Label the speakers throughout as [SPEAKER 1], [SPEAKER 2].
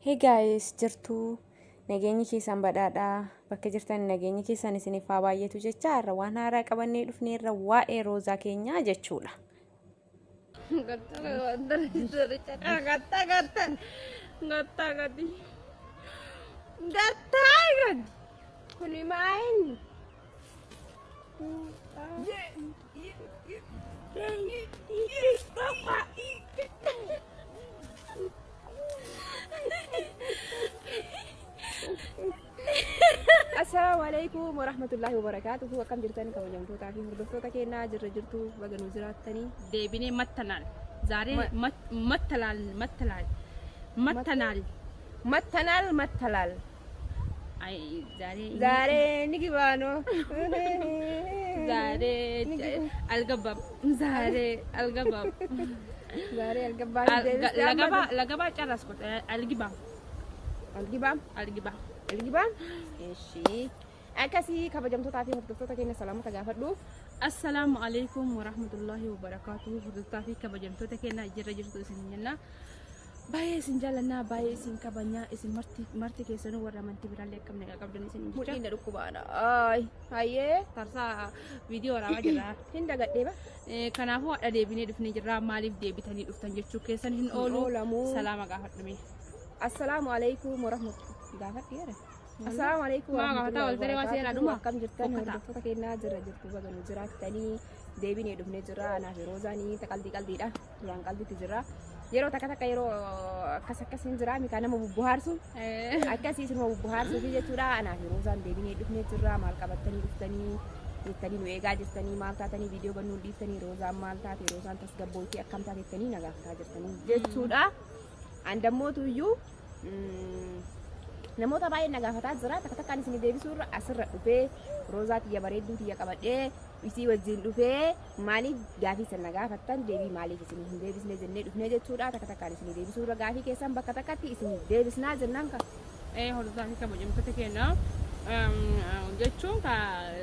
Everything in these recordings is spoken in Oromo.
[SPEAKER 1] Hey guys, jirtuu nageenyi keessan badhaadhaa bakka jirtan nageenyi keessan isiniif haa baay'atu jechaa irra waan haaraa qabannee dhufneerra waa'ee roozaa keenyaa jechuudha.
[SPEAKER 2] Kuni main. Assalamualaikum warahmatullahi wabarakatuh. Akkam jirtan kabajamtoota fi hordoftoota keenyaa jirtu baganuu jiraatanii
[SPEAKER 3] deebinee mattanal zaare
[SPEAKER 2] mattanal
[SPEAKER 3] ay
[SPEAKER 2] zaare nigibano
[SPEAKER 3] zaare algabab zaare algabab lagaba caras kot algibam
[SPEAKER 2] Eshi akasi kabajamtoota fi hordoftoota keenya salaamata gaafadhu.
[SPEAKER 3] Assalamu alaikum warahmatullahi wabarakatuh. Hordoftoota fi kabajamtoota keenya jirtu isin jenna. Baay'ee isin jaalanna, baay'ee isin kabanya, isin marti keessanuu warra amantii biraallee akkam nagaa qabdan isin jecha.
[SPEAKER 2] Mudhiin dhukkubaadha. Hayyee
[SPEAKER 3] tarsaa viidiyoo waraabaa jirra.
[SPEAKER 2] hin dagadhee ba.
[SPEAKER 3] Kanaafuu hadha deebinee dhufnee jirra. Maaliif deebitanii dhuftan jechuu keessan hin oolu. Salaama gaafadhume.
[SPEAKER 2] Assalamu alaikum warahmatullahi gaafadhu. Assalamu alaikum warahmatullahi akkam jirtan hordoftoota keenyaa jirtu baganuu jiraatanii deebinee dhufnee jirra. Anaaf Roozaanii qaldiidha. Duraan qaldiitti jirra. Yeroo takka yeroo akkas hin jira mikaa nama bubbuhaarsu akkasii isin bubbuhaarsu jechuudha. Anaaf Roozaan deebinee dhufnee jirra. Maal qabattanii dhuftanii jettanii nu eegaa jirtanii maal taatanii viidiyoo gannuu dhiiftanii Roozaan maal taate Roozaan tasgabbootii akkam taatettanii nagaafataa jirtanii jechuudha. Andammootu iyyuu namoota baay'ee nagaafataa jira. Takkaan isin deebisuurra asirra dhufee Roozaa tiyya bareedduu tiyya qabadhee isii wajjin dhufee maaliif gaafii isin nagaafattan deebii maaliif isin hin deebisne jennee dhufnee jechuudha. Takkaan isin deebisuurra gaafii keessan bakka takkatti isin deebisnaa jennaan ka.
[SPEAKER 3] Hordoftoota fi kabajamtoota keenya jechuun ka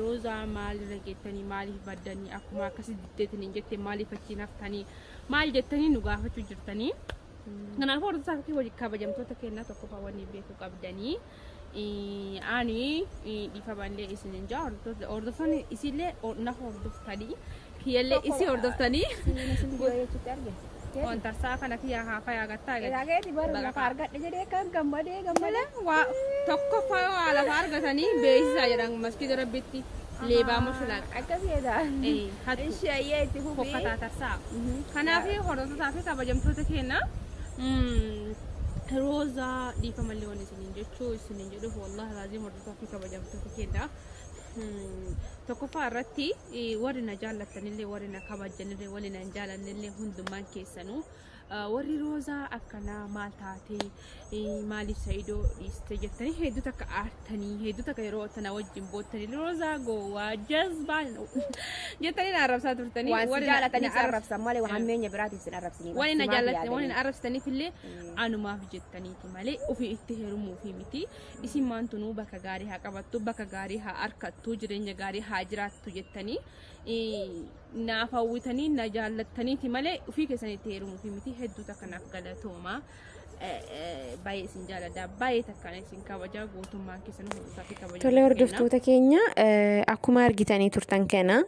[SPEAKER 3] Roozaa maalirra geettanii maaliif baddanii akkuma akkasii diddeetanii jettee maaliif achiin haftanii maal jettanii nu gaafachuu jirtanii. Kanaafuu hordoftoota fi kabajamtoota keenya tokko fawwanii beekuu qabdanii. Ani dhiifamallee isin hin jaa hordoftoonni isillee nafa hordoftanii kiyyallee isi hordoftanii wantarsaa kana kiyyaa haafa yaagattaa
[SPEAKER 2] Yaageti bara lafa argadhe jedhee kan gammadee
[SPEAKER 3] waa tokko fa'aa lafa argatanii beeksisaa jedhan masjida rabbitti leebaa mushulaan
[SPEAKER 2] akkasiidha.
[SPEAKER 3] hattu
[SPEAKER 2] Ayyee itti fufii.
[SPEAKER 3] fokkataa tarsaa. Kanaafuu hordoftoota fi kabajamtoota keenya Roozaa dhiifamallee waan isiniin jechuu isiniin jedhuuf wallahi laazim hordoftoota fi kabajamtoota keenya tokkoffaa irratti warri na jaallattanillee warri na kabajanillee warri na hin jaallannillee hundumaan keessanuu warri Roozaa akkanaa maal taatee maaliif Saidoo dhiiste jettanii hedduu takka aartanii hedduu takka yeroo tana wajjin boottanii Roozaa gowwaa jazbaa jettanii na arrabsaa turtanii
[SPEAKER 2] Waan jaallatanii arrabsan malee waan hammeenya biraatiif sin arrabsanii.
[SPEAKER 3] waan na jaallatanii waan na arrabsitaniif illee anumaaf jettaniiti malee ofii itti heerumuufi miti. Isin maantunuu bakka gaarii haa qabattu bakka gaarii haa arkattu jireenya gaarii haa jiraattu jettanii naaf hawwitanii na jaallattaniiti malee ofii keessanitti heerumuufi miti. Hedduu takka naaf galatooma. Baay'ee isin jaalladha baay'ee takkaan isin kabajaa gootummaan keessanuu hordofaa fi kabajaa.
[SPEAKER 1] Tole hordoftoota keenya akkuma argitanii turtan kana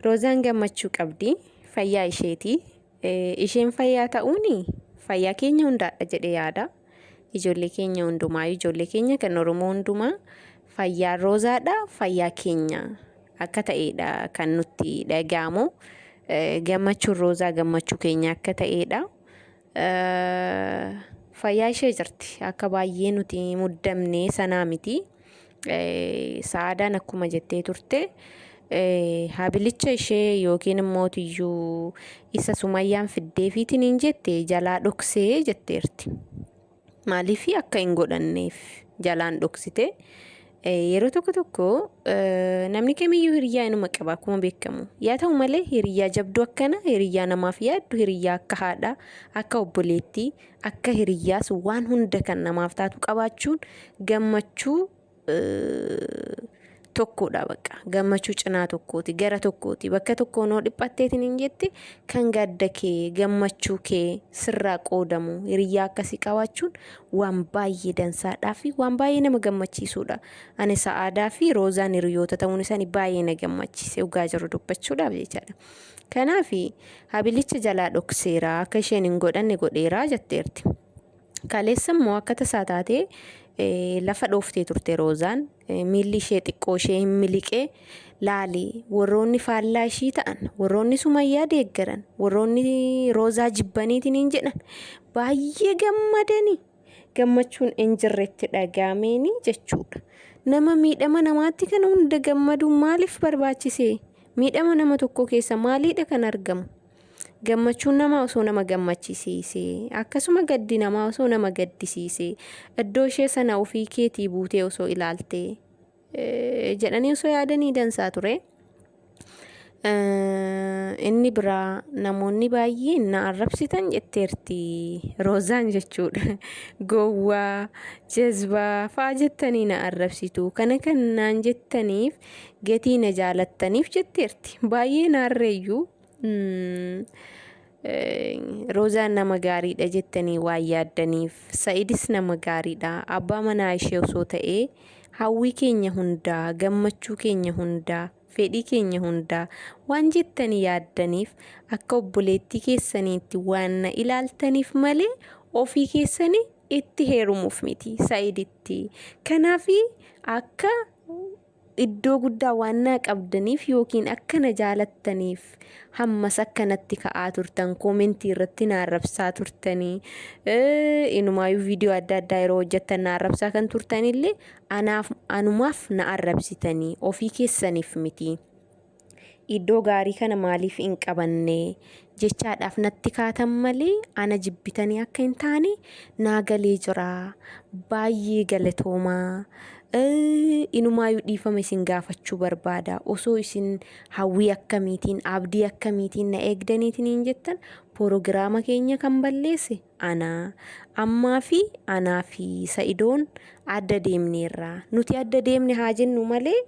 [SPEAKER 1] Roozaan gammachuu qabdi fayyaa isheeti. Isheen fayyaa ta'uuni fayyaa keenya hundaadha jedhee yaada. Ijoollee keenya hundumaa ijoollee keenya kan Oromoo hundumaa fayyaa Roozaadha fayyaa keenya akka ta'edha kan nutti dhaga'amu. Gammachuun Roozaa gammachuu keenya akka ta'edha. Fayyaa ishee jirti akka baay'ee nuti muddamne sanaa miti. Saadaan akkuma jettee turte habilicha ishee yookiin immoo tiyyuu isa Sumayyaan fiddeefiitiin hin jette jalaa dhoksee jetteerti. Maaliif akka hin godhanneef jalaan dhoksite. Yeroo tokko namni kamiyyuu hiriyaa inuma qaba akkuma beekamu. Yaa ta'u malee hiriyaa jabduu akkana hiriyaa namaaf yaaddu hiriyaa akka haadha akka obboleettii akka hiriyaas waan hunda kan namaaf taatu qabaachuun gammachuu tokkodha baqa gammachuu cinaa tokkooti gara tokkooti bakka tokko noo dhiphatteetiin hin jetti kan gadda kee gammachuu kee sirraa qoodamu hiriyaa akkasii qabaachuun waan baay'ee dansaadhaa fi waan baay'ee nama gammachiisuudha. Ani Sa'aadaa fi Roozaan hiriyoota ta'uun isaanii baay'ee na gammachiise dhugaa jiru dubbachuudhaaf jechaadha. Kanaaf habilicha jalaa dhokseera akka isheen hin godhanne godheeraa jetteerti. Kaleessa immoo akka tasaa taatee lafa dhooftee turte Roozaan miilli ishee xiqqoo ishee hin miliqee laali warroonni faallaa ishii ta'an warroonni Sumayyaa deeggaran warroonni Roozaa jibbaniitiin hin jedhan baay'ee gammadanii gammachuun hin jirretti dhagaameenii jechuudha. Nama miidhama namaatti kana hunda gammaduun maaliif barbaachise? Miidhama nama tokko keessa maaliidha kan argamu? Gammachuun nama osoo nama gammachiisiise akkasuma gaddi nama osoo nama gaddisiise iddoo ishee sana ofii keetii buutee osoo ilaalte jedhanii osoo yaadanii dansaa ture. Inni biraa namoonni baay'een na arrabsitan jetteerti Roozaan jechuudha. Gowwaa jazbaa fa'aa jettanii na arrabsitu kana kan naan jettaniif gatii na jaalattaniif jetteerti. Baay'ee naarreeyyuu Roozaan nama gaariidha jettanii waan yaaddaniif Sa'idis nama gaariidha abbaa manaa ishee osoo ta'ee hawwii keenya hundaa gammachuu keenya hundaa fedhii keenya hundaa waan jettanii yaaddaniif akka obboleettii keessaniitti waan na ilaaltaniif malee ofii keessanii itti heerumuuf miti Sa'iditti. Kanaaf akka iddoo guddaa waan naa qabdaniif yookiin akka na jaalattaniif hammas akkanatti ka'aa turtan koomentii irratti na arrabsaa turtanii inumaayyuu viidiyoo adda addaa yeroo hojjettan na arrabsaa kan turtanillee anumaaf na arrabsitanii ofii keessaniif miti. Iddoo gaarii kana maaliif hin qabanne jechaadhaaf natti kaatan malee ana jibbitanii akka hin taane naa galee jira. Baay'ee galatoomaa. Inumaayyuu dhiifama isin gaafachuu barbaada osoo isin hawwii akkamiitiin abdii akkamiitiin na eegdaniitiin hin jettan proogiraama keenya kan balleesse anaa fi Sa'idoon adda deemneerra nuti adda deemne haa jennu malee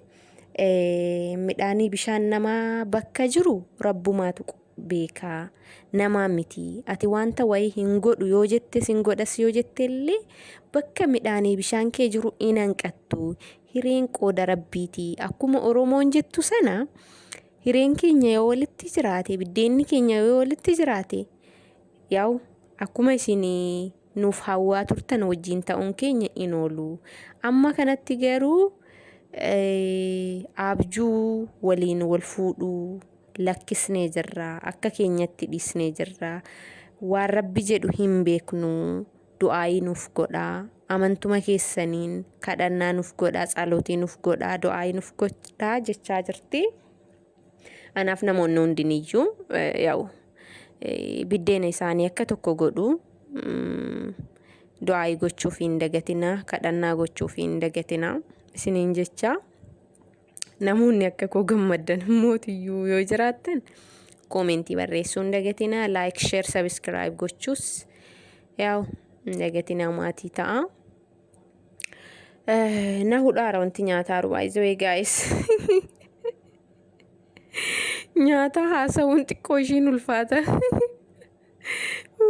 [SPEAKER 1] midhaanii bishaan namaa bakka jiru rabbumaatu beekaa namaa miti. Ati wanta wayii hin godhu yoo jettes hin godhas yoo jettellee bakka midhaanii bishaan kee jiru hin hanqattu. Hireen qooda rabbiiti. Akkuma Oromoon jettu sana hireen keenya yoo walitti jiraate biddeenni keenya yoo walitti jiraate yaa'u akkuma isin nuuf hawwaa turtan wajjin ta'uun keenya hin oolu. Amma kanatti garuu abjuu waliin wal fuudhuu lakkisnee jirra akka keenyatti dhiisnee jirra. Waan rabbi jedhu hin beeknu. Du'aayii nuuf godhaa amantuma keessaniin kadhannaa nuuf godhaa tsalootii nuuf godhaa du'aayii nuuf godhaa jechaa jirti. Anaaf namoonni hundiniyyuu yaa'u biddeena isaanii akka tokko godhu du'aayii gochuuf hin dagatina kadhannaa gochuuf hin dagatina isiniin jecha. Namoonni akka koo gammaddan mootiyyuu yoo jiraattan koomentii barreessuu hin dagatina like share subscribe gochuus yaa'u dagatina maatii ta'a. Na hudhaara wanti nyaataa rubaayizawee gaa'is nyaata haasawuun xiqqoo ishiin ulfaata.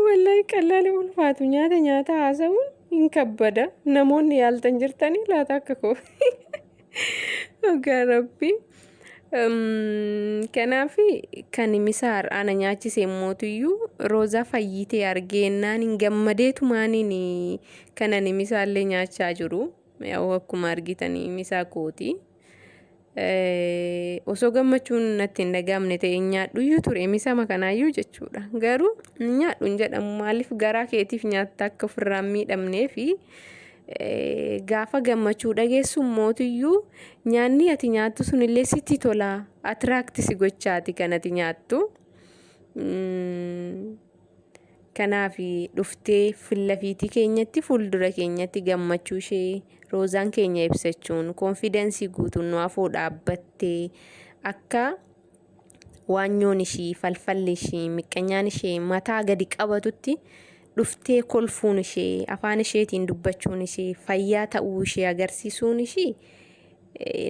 [SPEAKER 1] Wallahi qallaali ulfaatu nyaata haasawuun hin kabbada. Namoonni yaaltan jirtanii laata akka koo ogaa rabbi. Kanaaf kan misaa har'aana nyaachise mootiyyuu Roozaa fayyitee argeennaan hin gammadeetu maaniin kanan misaallee nyaachaa jiru. Akkuma argitanii misaa kooti. Osoo gammachuun natti hin dhagaamne ta'e nyaadhuyyuu ture misaa makanaayyuu jechuudha. Garuu nyaadhu hin jedhamu maaliif garaa keetiif nyaatta akka ofirraan miidhamnee fi gaafa gammachuu dhageessuun mootiyyuu nyaanni ati nyaattu sunillee sitti tola atiraakti si gochaati kan ati nyaattu. Kanaaf dhuftee filafiitii keenyatti fuuldura keenyatti gammachuu ishee Roozaan keenya ibsachuun konfidensii guutuun nu afoo dhaabbattee akka waanyoon ishii falfalli ishii miqqanyaan ishee mataa gadi qabatutti dhuftee kolfuun ishee afaan isheetiin dubbachuun ishee fayyaa ta'uu ishee agarsiisuun ishee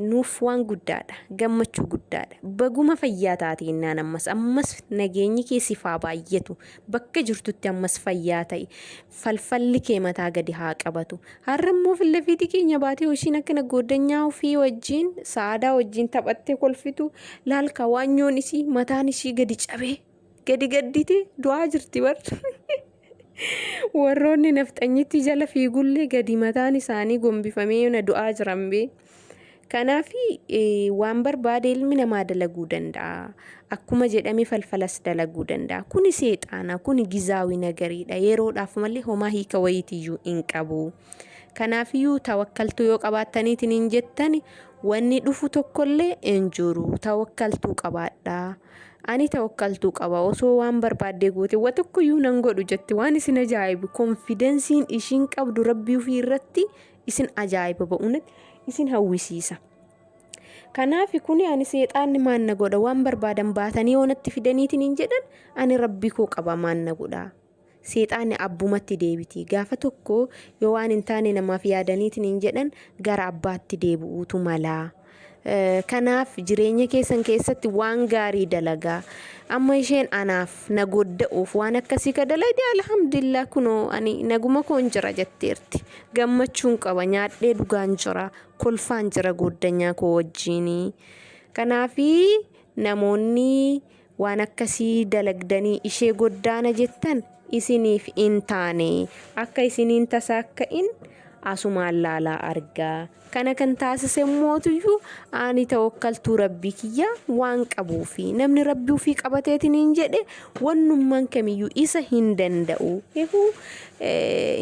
[SPEAKER 1] nuuf waan guddaadha, gammachuu guddaadha. Baguma fayyaa taateenaan ammas nageenyi kee sifaa baay'atu, bakka jirtutti ammas fayyaa ta'e, falfalli kee mataa gadi haa qabatu. Har'ammoo fillafiitii keenya baatee hojiin akkana goddanyaa ofii wajjin saadaa wajjin taphattee kolfitu laalka waanyoon isii mataan ishii gadi cabee gadi gaddite du'aa jirti barra. Warroonni nafxanyitti jala fiigullee gadi mataan isaanii gombifamee na du'aa jiran bee. Kanaafi waan barbaade ilmi namaa dalaguu danda'a. Akkuma jedhame falfalas dalaguu danda'a. Kuni seexaana, kuni gizaawii nagariidha. Yeroodhaaf malee homaa hiika wayitiyyuu hin qabu. Kanaafiyyuu tawakkaltuu yoo qabaattaniitiin hin jettani wanni dhufu tokkollee hin jiru. Tawakkaltuu qabaadhaa. Ani tawakkaltuu qaba osoo waan barbaadde goote wa tokkoyyuu nan godhu jetti. Waan isin ajaa'ibu konfidensiin ishiin qabdu rabbii ofii irratti isin ajaa'iba ba'uunatti isin hawwisiisa. Kanaafi kuni ani seexaanni maan na godha waan barbaadan baatanii oonatti fidaniitiin hin jedhan ani rabbii koo qaba maan na godha. Seexaanni abbumatti deebiti. Gaafa tokko yoo waan hin taane namaaf yaadaniitiin hin jedhan gara abbaatti deebi'uutu malaa. Kanaaf jireenya keessan keessatti waan gaarii dalagaa. Amma isheen anaaf na godda'uuf waan akkasii ka dalagde alhamdulillah kunoo ani naguma koon jira jetteerti. Gammachuun qaba, nyaadhee dhugaan jira, kolfaan jira goddanyaa koo wajjini. Kanaafi namoonni waan akkasii dalagdanii ishee goddaana jettan isiniif hin taane, akka isiniin tasaakka'in asumaan laalaa argaa. Kana kan taasise mootuyyuu ani tawakkaltuu rabbii kiyya waan qabuufi namni rabbii ofii qabateetiin hin jedhe wannummaan kamiyyuu isa hin danda'u.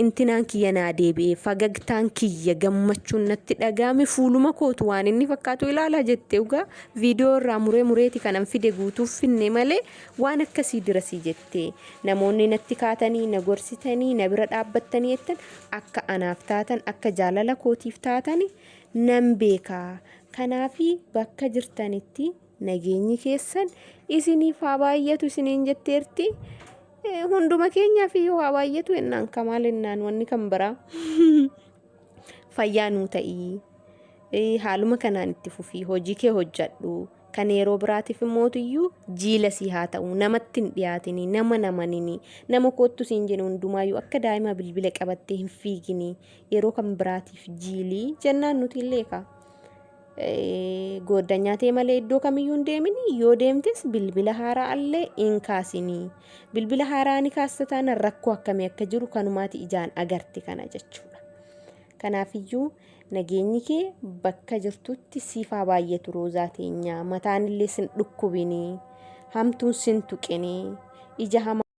[SPEAKER 1] Intinaan kiyya naa deebi'ee fagagtaan kiyya gammachuun natti dhagaame fuuluma kootu waan inni fakkaatu ilaalaa jettee ugaa viidiyoo irraa mureeti kanan fide guutuuf finne malee waan akkasii dirasii jettee namoonni natti kaatanii na gorsitanii na bira dhaabbattanii jettan akka anaaf taatan akka jaalala kootiif taatanii nan beekaa. Kanaafi bakka jirtanitti nageenyi keessan isiniif haa baay'atu isiniin jetteerti. Hunduma keenyaaf iyyuu haa baay'atu ennaan kamaal ennaan wanni kan biraa fayyaa nuu ta'ii. Haaluma kanaan itti fufii hojii kee hojjadhu. Kan yeroo biraatiif mootiyyuu jiila sii haa ta'u namatti hin dhiyaatini nama namanini nama koottu siin jedhu hundumaayyuu akka daa'ima bilbila qabattee hin fiigini yeroo kan biraatiif jiilii jennaan nuti illee ka goddanyaa ta'e malee iddoo kamiyyuu hin deemini yoo deemtes bilbila haaraa illee hin kaasini. Bilbila haaraa ni kaassataan rakkoo akkamii akka jiru kanumaati ijaan agarti kana jechuudha. Kanaafiyyuu nageenyi kee bakka jirtutti siif haa baay'atu roozaa teenyaa. Mataan illee sin dhukkubini, hamtuun sin tuqini, ija hamaa